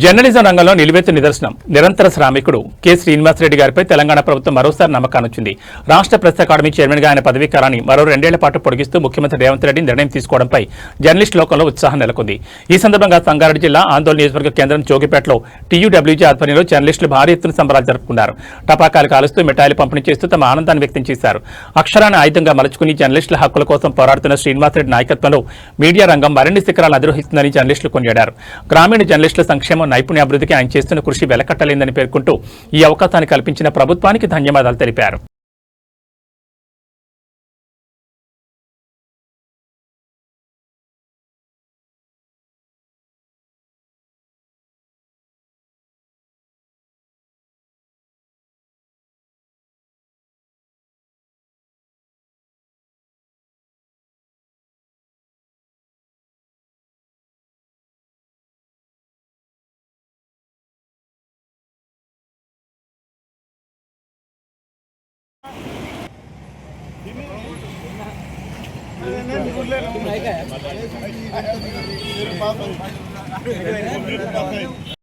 Journalism రంగంలో నిలువెత్తు నిదర్శనం నిరంతర శ్రామికుడు కె శ్రీనివాసరెడ్డి గారిపై తెలంగాణ ప్రభుత్వం మరోసారి నమ్మకాన్నిచ్చింది. రాష్ట్ర ప్రెస్ అకాడమీ చైర్మన్ గా ఆయన పదవీకాలాన్ని మరో 2 ఏళ్ల పాటు పొడిగిస్తూ ముఖ్యమంత్రి రేవంత్ రెడ్డి నిర్ణయం తీసుకోవడంపై జర్నలిస్ట్ లోకంలో ఉత్సాహం నెలకొంది. ఈ సందర్భంగా సంగారెడ్డి జిల్లా ఆందోళన నియోజకవర్గ కేంద్రం జోగిపేటలో టీయూడబ్ల్యూజీ ఆధ్వర్యంలో జర్నలిస్టులు భారీ ఎత్తున సంబరాలు జరుపుకున్నారు. టపాకాయలు కాలుస్తూ మిఠాయిలు పంపిణీ చేస్తూ తమ ఆనందాన్ని వ్యక్తం చేశారు. అక్షరాన్ని ఆయుధంగా మలుచుకుని జర్నలిస్టుల హక్కుల కోసం పోరాడుతున్న శ్రీనివాసరెడ్డి నాయకత్వంలో మీడియా రంగం మరిన్ని శిఖరాలు అధిరోహిస్తుందని జర్నలిస్టులు కొనియాడారు. గ్రామీణ జర్నలిస్టుల సంక్షేమం నైపుణ్య అభివృద్ధికి ఆయన చేస్తున్న కృషి వెలకట్టలేదని పేర్కొంటూ ఈ అవకాశాన్ని కల్పించిన ప్రభుత్వానికి ధన్యవాదాలు తెలిపారు.